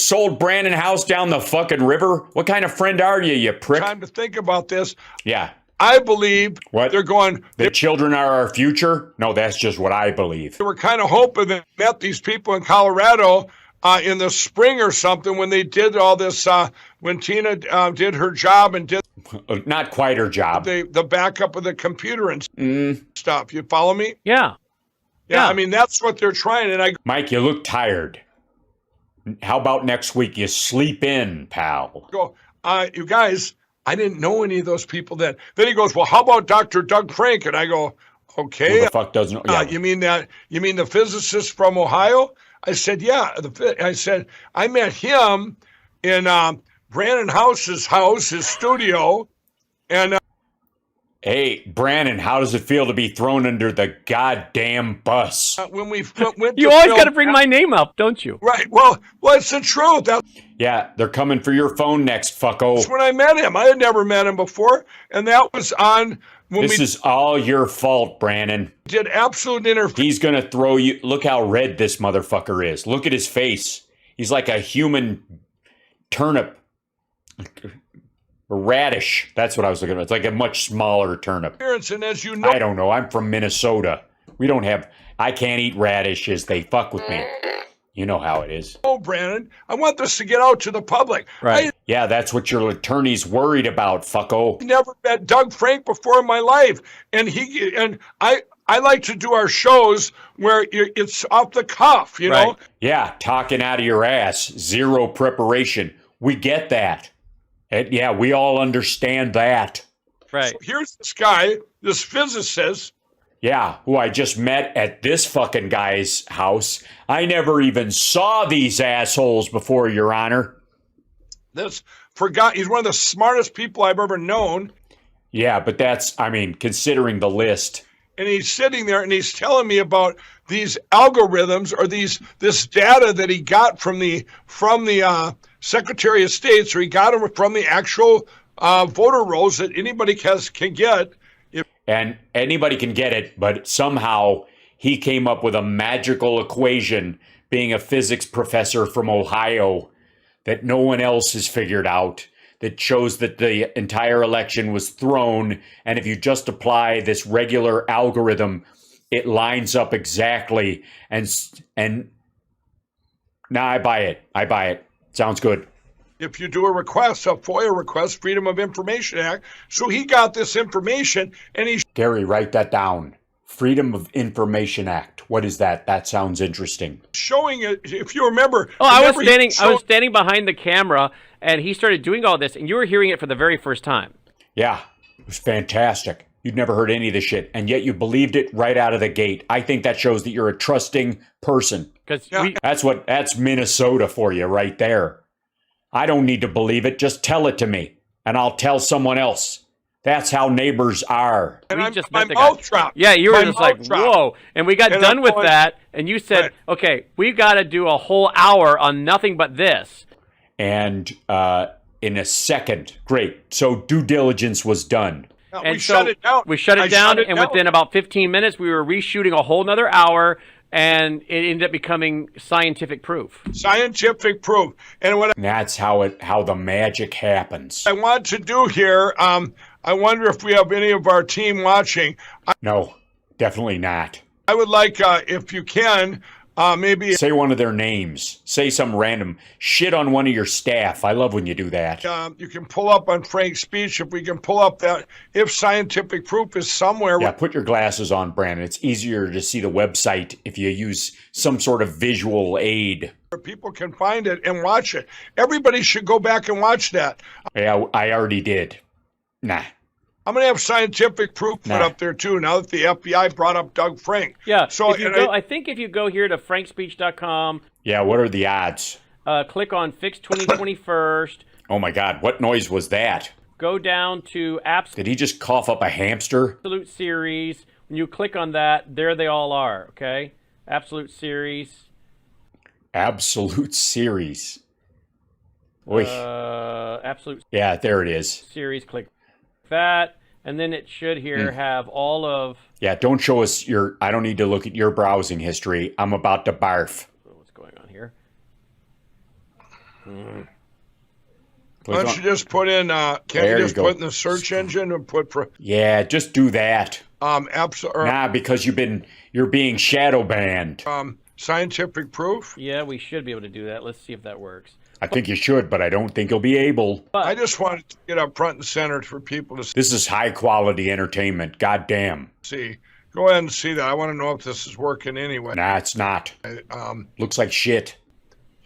sold Brannon House down the fucking river? What kind of friend are you prick? Time to think about this. Yeah. I believe what? They're going... The children are our future? No, that's just what I believe. They were kind of hoping they met these people in Colorado in the spring or something when they did all this, when Tina did her job and did... Not quite her job. The backup of the computer and stuff. You follow me? Yeah. Yeah, I mean, that's what they're trying. And Mike, you look tired. How about next week you sleep in, pal? Go, you guys, I didn't know any of those people then. Then he goes, well, how about Dr. Doug Frank? And I go, okay. Who the fuck doesn't know? Yeah. You mean the physicist from Ohio? I said, yeah. I said, I met him in Brannon House's house, his studio. And hey, Brannon, how does it feel to be thrown under the goddamn bus? When we went you always got to bring my name up, don't you? Right. Well, it's the truth. Yeah, they're coming for your phone next, fucko. That's when I met him. I had never met him before. And that was on when This is all your fault, Brannon. Did absolute interference. He's going to throw you. Look how red this motherfucker is. Look at his face. He's like a human turnip. A radish. That's what I was looking at. It's like a much smaller turnip. And as you know, I don't know. I'm from Minnesota. I can't eat radishes. They fuck with me. You know how it is. Oh, Brannon, I want this to get out to the public. Right. Yeah, that's what your attorney's worried about, fucko. I never met Doug Frank before in my life, and I like to do our shows where it's off the cuff, you know? Yeah, talking out of your ass, zero preparation. We get that. And yeah, we all understand that. Right. So here's this guy, this physicist. Yeah, who I just met at this fucking guy's house. I never even saw these assholes before, Your Honor. He's one of the smartest people I've ever known. Yeah, but that's, I mean, considering the list. And he's sitting there and he's telling me about these algorithms or this data that he got from the Secretary of State, or he got them from the actual voter rolls that anybody can get. And anybody can get it, but somehow he came up with a magical equation, being a physics professor from Ohio, that no one else has figured out, that shows that the entire election was thrown. And if you just apply this regular algorithm, it lines up exactly. And now I buy it. I buy it. Sounds good. If you do a FOIA request, Freedom of Information Act. So he got this information and he... Gary, write that down. Freedom of Information Act. What is that? That sounds interesting. Showing it, if you remember... Oh, I was standing behind the camera and he started doing all this and you were hearing it for the very first time. Yeah, it was fantastic. You'd never heard any of this shit, and yet you believed it right out of the gate. I think that shows that you're a trusting person. That's Minnesota for you right there. I don't need to believe it. Just tell it to me, and I'll tell someone else. That's how neighbors are. And my mouth dropped. Yeah, you were just like, dropped. whoa. And we got done with that, and you said, okay, we've got to do a whole hour on nothing but this. And in a second, great. So due diligence was done. And we shut it down. We shut it down, and within about 15 minutes, we were reshooting a whole nother hour, and it ended up becoming scientific proof. Scientific proof. And that's how the magic happens. I want to do here, I wonder if we have any of our team watching. No, definitely not. I would like, if you can, maybe... Say one of their names. Say some random shit on one of your staff. I love when you do that. You can pull up on Frank's speech, if we can pull up that, if scientific proof is somewhere. Yeah, put your glasses on, Brannon. It's easier to see the website if you use some sort of visual aid. Where people can find it and watch it. Everybody should go back and watch that. Yeah, I already did. Nah. I'm going to have scientific proof put up there, too, now that the FBI brought up Doug Frank. Yeah, so I think if you go here to frankspeech.com. Yeah, what are the odds? Click on Fix 2020 first. Oh, my God. What noise was that? Go down to Did he just cough up a hamster? Absolute Series. When you click on that, there they all are, okay? Absolute Series. Absolute Series. Absolute. Yeah, there it is. Series, click that. And then it should here have all of... Yeah, don't show us I don't need to look at your browsing history. I'm about to barf. What's going on here? Why don't you just put in, can you just put in the search engine and put... Yeah, just do that. Absolutely. Nah, because you're being shadow banned. Scientific proof? Yeah, we should be able to do that. Let's see if that works. I think you should, but I don't think you'll be able. I just wanted to get up front and center for people to see. This is high quality entertainment. Goddamn. See. Go ahead and see that. I want to know if this is working anyway. Nah, it's not. Looks like shit.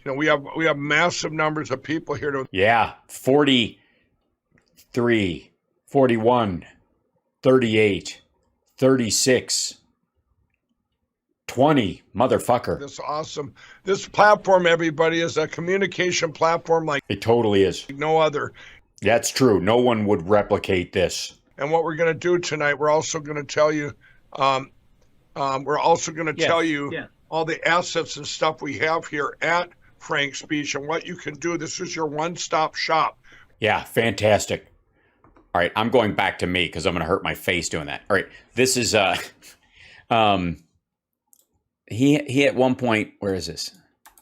You know, we have massive numbers of people here. Yeah, 43, 41, 38, 36, 20, motherfucker. This platform, everybody, is a communication platform like... It totally is. No other. That's true. No one would replicate this. And what we're going to do tonight, we're also going to tell you, all the assets and stuff we have here at Frank's Speech and what you can do. This is your one-stop shop. Yeah, fantastic. All right, I'm going back to me because I'm going to hurt my face doing that. All right, this is... He at one point, where is this?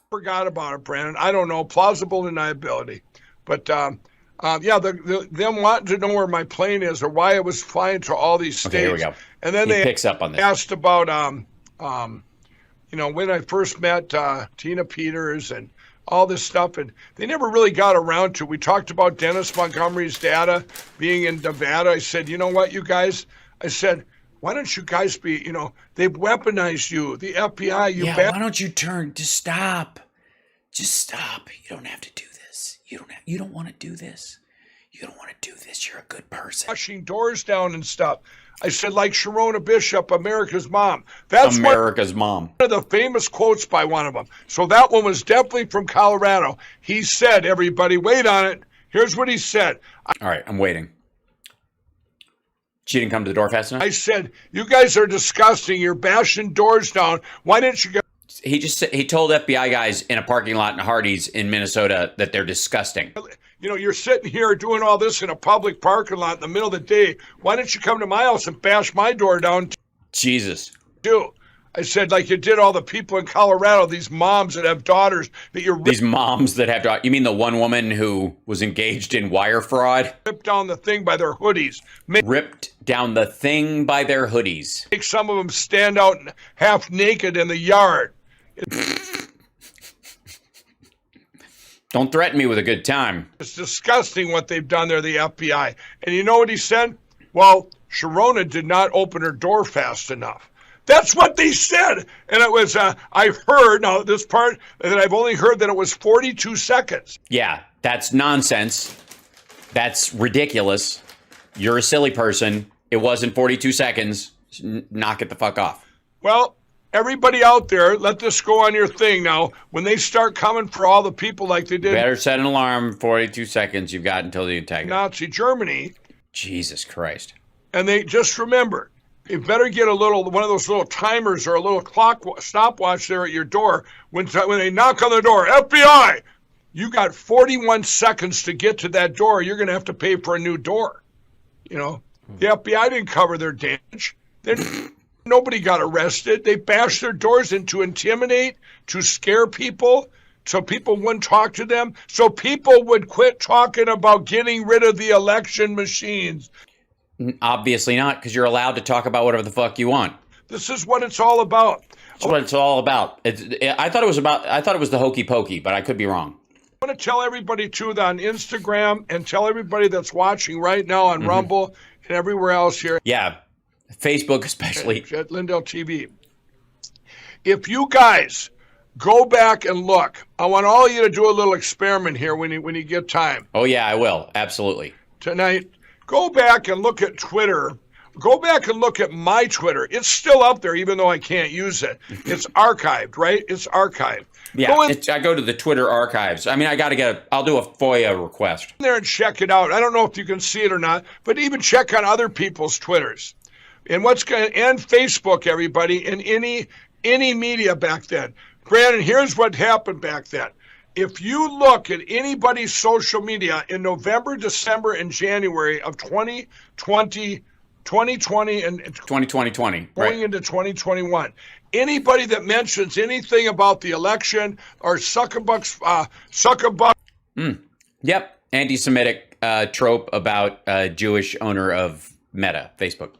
Forgot about it, Brannon. I don't know, plausible deniability. But them wanting to know where my plane is or why it was flying to all these states. Okay, here we go. And then he picks up on this. Asked about, you know, when I first met Tina Peters and all this stuff, and they never really got around to. We talked about Dennis Montgomery's data being in Nevada. I said, you know what, you guys? I said, why don't you guys be, you know, they've weaponized you, the FBI. Why don't you turn? Just stop. Just stop. You don't have to do this. You don't want to do this. You don't want to do this. You're a good person. Pushing doors down and stuff. I said, like Sharona Bishop, America's mom. That's America's mom. One of the famous quotes by one of them. So that one was definitely from Colorado. He said, everybody, wait on it. Here's what he said. All right, I'm waiting. She didn't come to the door fast enough? I said, you guys are disgusting. You're bashing doors down. Why didn't you go? He told FBI guys in a parking lot in Hardee's in Minnesota that they're disgusting. You know, you're sitting here doing all this in a public parking lot in the middle of the day. Why don't you come to my house and bash my door down? Jesus. Too. I said, like you did all the people in Colorado, these moms that have daughters that you're these moms that have daughters. You mean the one woman who was engaged in wire fraud? Ripped down the thing by their hoodies. Ripped down the thing by their hoodies. Make some of them stand out half naked in the yard. Don't threaten me with a good time. It's disgusting what they've done there, the FBI. And you know what he said? Well, Sharona did not open her door fast enough. That's what they said. And it was, I've heard, now this part, that I've only heard that it was 42 seconds. Yeah, that's nonsense. That's ridiculous. You're a silly person. It wasn't 42 seconds. Knock it the fuck off. Well, everybody out there, let this go on your thing now. When they start coming for all the people like they did. Better set an alarm. 42 seconds. You've got until the attack. Nazi Germany. Jesus Christ. And they just remember, you better get one of those little timers or a little clock stopwatch there at your door. When they knock on the door, FBI, you got 41 seconds to get to that door. You're going to have to pay for a new door. You know, the FBI didn't cover their damage. Nobody got arrested. They bashed their doors in to intimidate, to scare people, so people wouldn't talk to them, so people would quit talking about getting rid of the election machines. Obviously not, because you're allowed to talk about whatever the fuck you want. This is what it's all about. That's what it's all about. I thought it was the hokey pokey, but I could be wrong. I want to tell everybody too that on Instagram, and tell everybody that's watching right now on Rumble and everywhere else here. Yeah. Facebook especially. At Lindell TV. If you guys go back and look, I want all of you to do a little experiment here when you get time. Oh, yeah, I will. Absolutely. Tonight, go back and look at Twitter. Go back and look at my Twitter. It's still up there, even though I can't use it. It's archived, right? It's archived. Yeah, I go to the Twitter archives. I mean, I'll do a FOIA request. There and check it out. I don't know if you can see it or not, but even check on other people's Twitters. And and Facebook, everybody, and any media back then. Brannon, here's what happened back then. If you look at anybody's social media in November, December, and January of 2020 and 2020, going into 2021, anybody that mentions anything about the election or suckabuck. Yep, anti-Semitic trope about a Jewish owner of Meta, Facebook.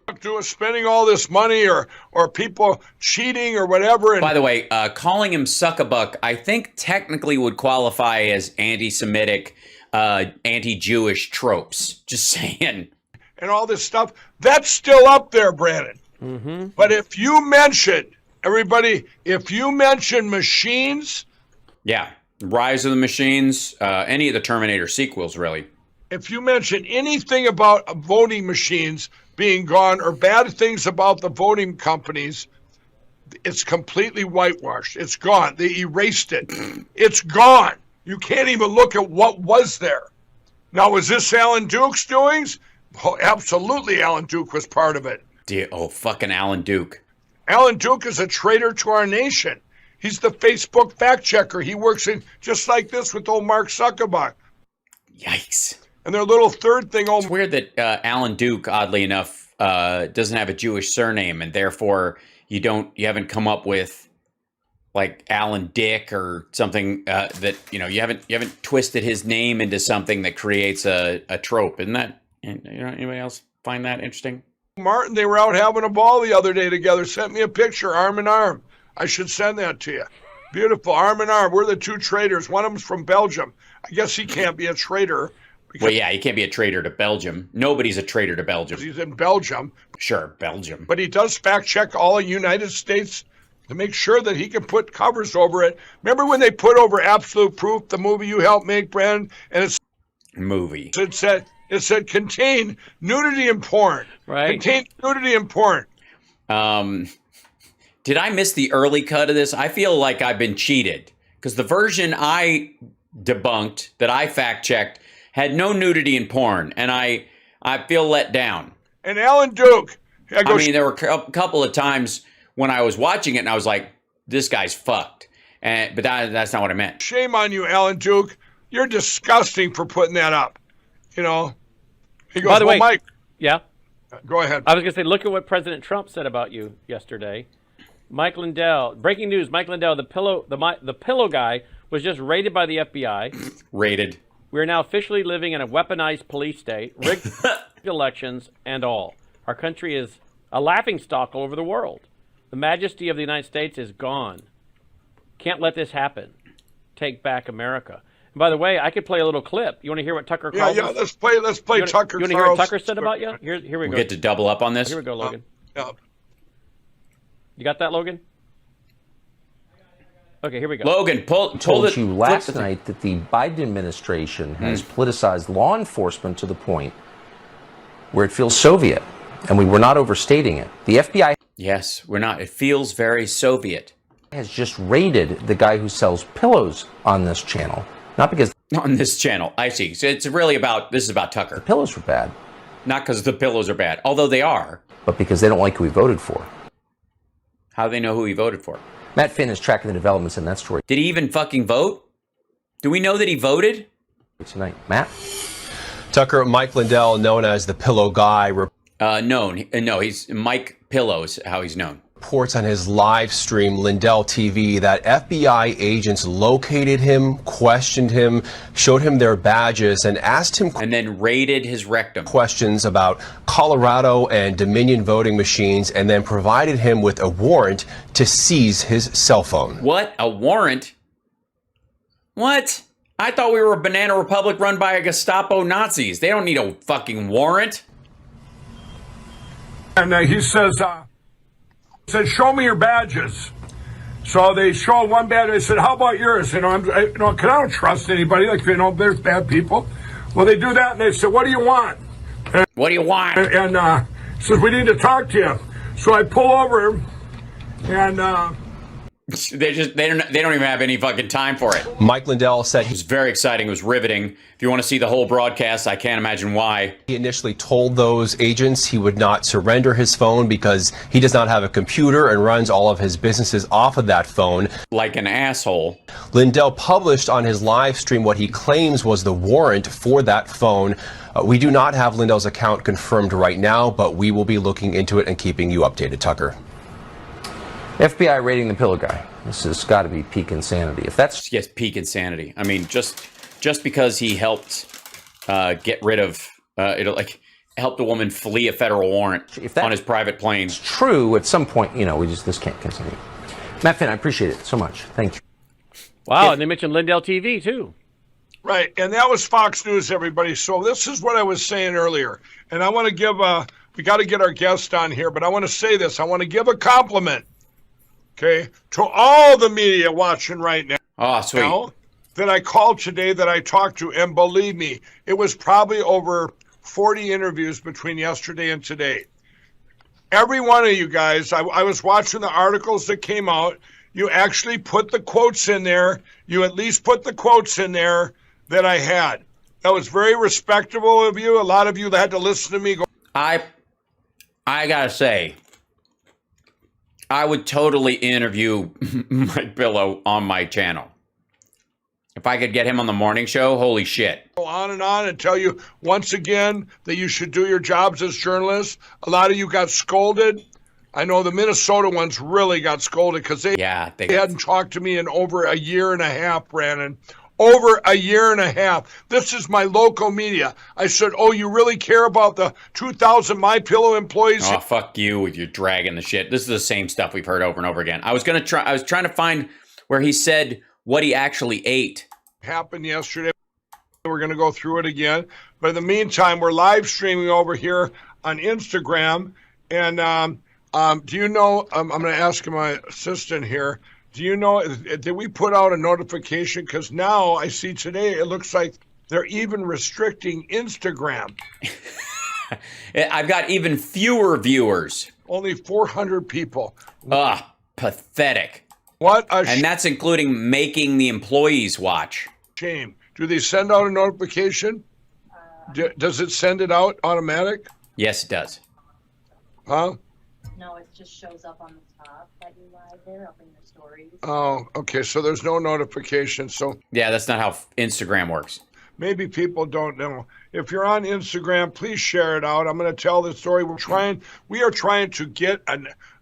Spending all this money or people cheating or whatever. By the way, calling him suckabuck, I think technically would qualify as anti-Semitic, anti-Jewish tropes. Just saying. And all this stuff, that's still up there, Brannon. Mm-hmm. But if you mention, everybody, if you mention machines. Yeah, Rise of the Machines, any of the Terminator sequels, really. If you mention anything about voting machines being gone or bad things about the voting companies, it's completely whitewashed. It's gone. They erased it. It's gone. You can't even look at what was there. Now, was this Alan Duke's doings? Oh, absolutely, Alan Duke was part of it. Fucking Alan Duke. Alan Duke is a traitor to our nation. He's the Facebook fact checker. He works in just like this with old Mark Zuckerberg. Yikes. And their little third thing. It's weird that Alan Duke, oddly enough, doesn't have a Jewish surname, and therefore you haven't come up with like Alan Dick or something that you haven't twisted his name into something that creates a trope. Isn't that? Anybody else find that interesting? Martin, they were out having a ball the other day together. Sent me a picture, arm in arm. I should send that to you. Beautiful, arm in arm. We're the two traitors. One of them's from Belgium. I guess he can't be a traitor. Well, yeah, he can't be a traitor to Belgium. Nobody's a traitor to Belgium. He's in Belgium. Sure, Belgium. But he does fact check all of United States to make sure that he can put covers over it. Remember when they put over Absolute Proof, the movie you helped make, Brannon? And it said contain nudity and porn. Right. Contain nudity and porn. Did I miss the early cut of this? I feel like I've been cheated because the version I debunked that I fact checked had no nudity and porn, and I feel let down. And Alan Duke. I mean, there were a couple of times when I was watching it, and I was like, "This guy's fucked," but that's not what I meant. Shame on you, Alan Duke. You're disgusting for putting that up. You know. He goes, By the way, Mike. Yeah. Go ahead. I was going to say, look at what President Trump said about you yesterday. Mike Lindell. Breaking news: Mike Lindell, the pillow guy, was just raided by the FBI. Raided. We are now officially living in a weaponized police state, rigged elections, and all. Our country is a laughingstock all over the world. The majesty of the United States is gone. Can't let this happen. Take back America. And by the way, I could play a little clip. You want to hear what Tucker Carlson? Yeah. Let's play Tucker. You want to hear what Tucker said about you? Here we go. We'll get to double up on this. Here we go, Logan. Yeah. You got that, Logan? Okay, here we go. Logan, told you last night that the Biden administration has politicized law enforcement to the point where it feels Soviet, and we were not overstating it. The FBI Yes, we're not. It feels very Soviet. has just raided the guy who sells pillows on this channel, not because On this channel, I see. So it's really this is about Tucker. the pillows were bad, Not because the pillows are bad, although they are. but because they don't like who he voted for. How do they know who he voted for? Matt Finn is tracking the developments in that story Did he even fucking vote? Do we know that he voted? tonight. Matt? Tucker, Mike Lindell, known as the Pillow Guy, No, he's Mike Pillows, how he's known. reports on his live stream, Lindell TV, that FBI agents located him, questioned him, showed him their badges, and asked him And then raided his rectum. questions about Colorado and Dominion voting machines, and then provided him with a warrant to seize his cell phone. What? A warrant? What? I thought we were a banana republic run by a Gestapo Nazis. They don't need a fucking warrant. And he says, show me your badges. So they show one badge. I said, how about yours? Cause I don't trust anybody. There's bad people. Well, they do that, and they said, what do you want? What do you want? And says, we need to talk to you. So I pull over, and They don't even have any fucking time for it. Mike Lindell said It was very exciting. It was riveting. If you want to see the whole broadcast, I can't imagine why. he initially told those agents he would not surrender his phone because he does not have a computer and runs all of his businesses off of that phone. Like an asshole. Lindell published on his live stream what he claims was the warrant for that phone. We do not have Lindell's account confirmed right now, but we will be looking into it and keeping you updated, Tucker. FBI raiding the pillow guy. This has got to be peak insanity. If that's Yes, peak insanity. I mean, just because he helped get rid of helped a woman flee a federal warrant on his private plane. true, at some point, this can't continue. Matt Finn, I appreciate it so much. Thank you. Wow, and they mentioned Lindell TV, too. right. And that was Fox News, everybody. So this is what I was saying earlier. And I want to give we got to get our guest on here, but I want to say this. I want to give a compliment. Okay, to all the media watching right now. Oh, sweet. That I called today, that I talked to, and believe me, it was probably over 40 interviews between yesterday and today. Every one of you guys, I was watching the articles that came out. You actually put the quotes in there. You at least put the quotes in there that I had. That was very respectable of you. A lot of you that had to listen to me go. I gotta say, I would totally interview Mike Pillow on my channel. If I could get him on the morning show, holy shit. Go on and tell you once again that you should do your jobs as journalists. A lot of you got scolded. I know the Minnesota ones really got scolded because they hadn't talked to me in over a year and a half, Brannon. over a year and a half. This is my local media. I said, oh, you really care about the 2,000 MyPillow employees? Oh, fuck you with your dragging the shit. This is the same stuff we've heard over and over again. I was trying to find where he said what he actually ate. Happened yesterday. We're going to go through it again. But in the meantime, we're live streaming over here on Instagram. And do you know, I'm going to ask my assistant here, do you know, did we put out a notification? Because now I see today, it looks like they're even restricting Instagram. I've got even fewer viewers. Only 400 people. Pathetic. What a And that's including making the employees watch. shame. Do they send out a notification? Does it send it out automatic? Yes, it does. Huh? No, it just shows up on the top that you live there, up in your stories. Oh, okay. So there's no notification. So Yeah, that's not how Instagram works. maybe people don't know. If you're on Instagram, please share it out. I'm going to tell the story. We are trying to get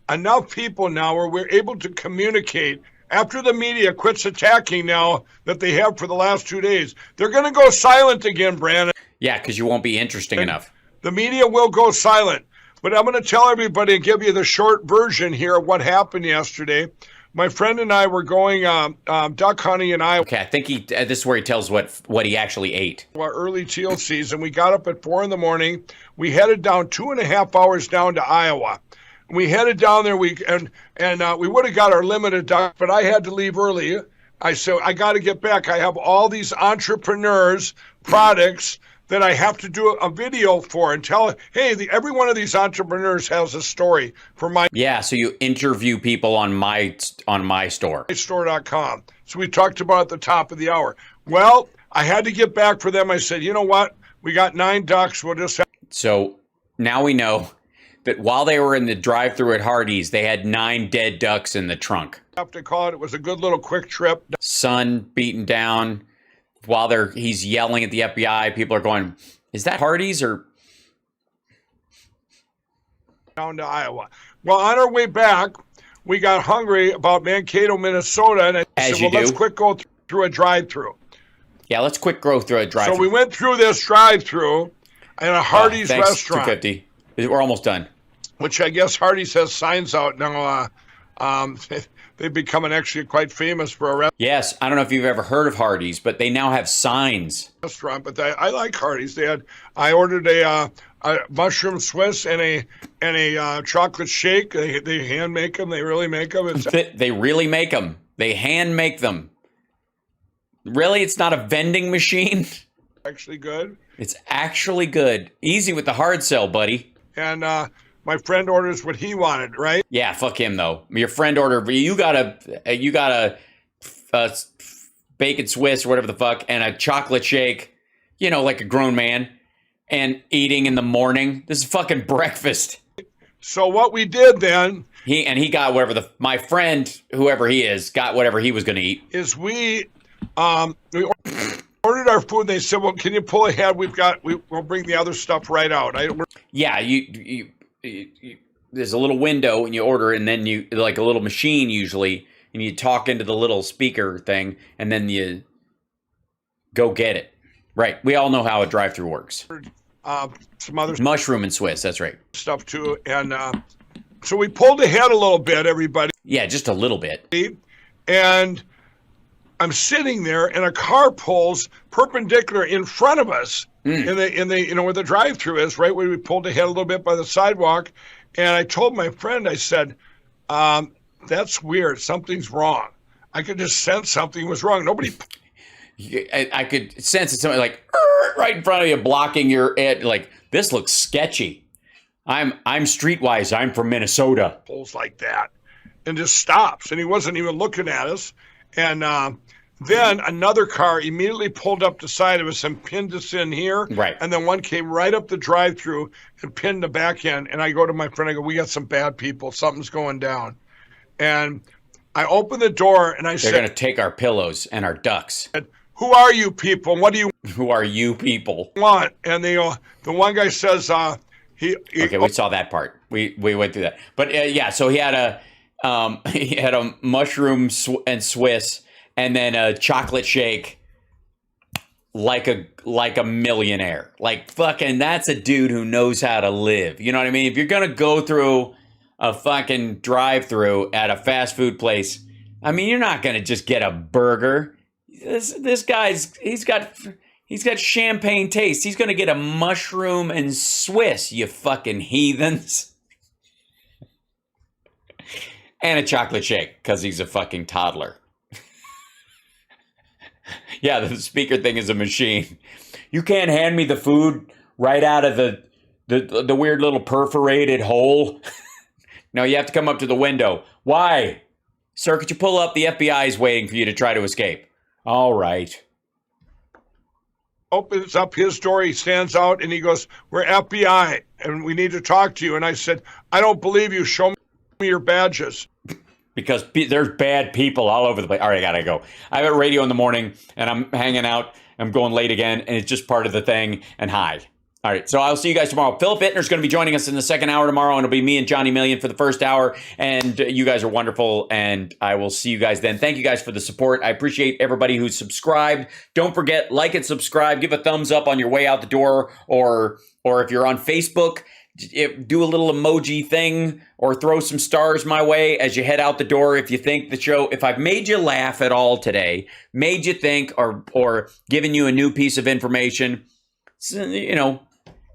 enough people now where we're able to communicate. After the media quits attacking now that they have for the last 2 days, they're going to go silent again, Brannon. Yeah, because you won't be interesting enough. The media will go silent. But I'm going to tell everybody and give you the short version here of what happened yesterday. My friend and I were going duck hunting in Iowa. Okay, I think this is where he tells what he actually ate. Early teal season. We got up at 4 a.m. We headed down 2.5 hours down to Iowa. We headed down there. We would have got our limited duck, but I had to leave early. I said I got to get back. I have all these entrepreneurs products that I have to do a video for and tell, hey, every one of these entrepreneurs has a story for my. Yeah, so you interview people on my store. Store.com. So we talked about at the top of the hour. Well, I had to get back for them. I said, you know what? We got 9 ducks. We'll just have. So now we know that while they were in the drive-thru at Hardee's, they had 9 dead ducks in the trunk. Have to call it. It was a good little quick trip. Sun beaten down. While he's yelling at the FBI, people are going, is that Hardee's or? Down to Iowa. Well, on our way back, we got hungry about Mankato, Minnesota, and I said, well, let's quick go through a drive-thru. Yeah, let's quick go through a drive-thru. So we went through this drive-thru in a Hardee's restaurant. $2.50. We're almost done. Which I guess Hardee's has signs out now. They've become actually quite famous for a restaurant. Yes, I don't know if you've ever heard of Hardee's, but they now have signs. Restaurant, but I like Hardee's. I ordered a mushroom Swiss and a chocolate shake. They hand make them. They really make them. They really make them. They hand make them. Really, it's not a vending machine. Actually good. It's actually good. Easy with the hard sell, buddy. And my friend orders what he wanted, right? Yeah, fuck him though. Your friend ordered. You got a bacon Swiss or whatever the fuck, and a chocolate shake. You know, like a grown man, and eating in the morning. This is fucking breakfast. So what we did then, he got whatever my friend, whoever he is, got whatever he was going to eat. Is we ordered our food. And they said, well, can you pull ahead? We'll bring the other stuff right out. Yeah, you there's a little window and you order, and then you like a little machine usually, and you talk into the little speaker thing, and then you go get it. Right. We all know how a drive-thru works. Some other mushroom and Swiss. That's right. Stuff too, and so we pulled ahead a little bit, everybody. Yeah, just a little bit. And I'm sitting there, and a car pulls perpendicular in front of us. In the where the drive-thru is, right where we pulled ahead a little bit by the sidewalk, and I told my friend, I said, "That's weird. Something's wrong." I could just sense something was wrong. Nobody. I could sense it. Something like right in front of you, blocking your head. Like, this looks sketchy. I'm streetwise. I'm from Minnesota. Pulls like that, and just stops, and he wasn't even looking at us, and. Then another car immediately pulled up the side of us and pinned us in here. Right. And then one came right up the drive-thru and pinned the back end. And I go to my friend, I go, we got some bad people. Something's going down. And I open the door and I said, they're going to take our pillows and our ducks. Who are you people? What do you Who are you people? want? And the one guy says, he okay, we saw that part. We went through that. But yeah, so he had a mushroom and Swiss, and then a chocolate shake, like a millionaire. Like fucking that's a dude who knows how to live. You know what I mean? If you're going to go through a fucking drive-through at a fast food place, I mean, you're not going to just get a burger. This guy's he's got champagne taste. He's going to get a mushroom and Swiss, you fucking heathens. And a chocolate shake cuz he's a fucking toddler. Yeah, the speaker thing is a machine. You can't hand me the food right out of the weird little perforated hole. No, you have to come up to the window. Why? Sir, could you pull up? The FBI is waiting for you to try to escape. All right. Opens up his door, he stands out, and he goes, "We're FBI, and we need to talk to you." And I said, "I don't believe you. Show me your badges." Because there's bad people all over the place. All right, I gotta go. I have a radio in the morning, and I'm hanging out. I'm going late again, and it's just part of the thing. And hi. All right, so I'll see you guys tomorrow. Philip Ittner's going to be joining us in the second hour tomorrow, and it'll be me and Johnny Million for the first hour. And you guys are wonderful, and I will see you guys then. Thank you guys for the support. I appreciate everybody who's subscribed. Don't forget, like and subscribe. Give a thumbs up on your way out the door, or if you're on Facebook, do a little emoji thing or throw some stars my way as you head out the door. If you think the show, if I've made you laugh at all today, made you think, or given you a new piece of information, you know,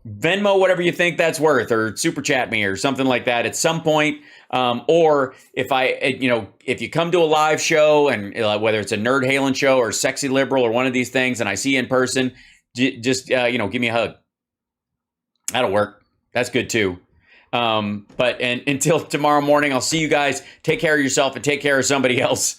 Venmo whatever you think that's worth, or super chat me or something like that at some point. Or if you come to a live show, and whether it's a Nerd Halen show or Sexy Liberal or one of these things, and I see you in person, just give me a hug. That'll work. That's good too. But until tomorrow morning, I'll see you guys. Take care of yourself and take care of somebody else.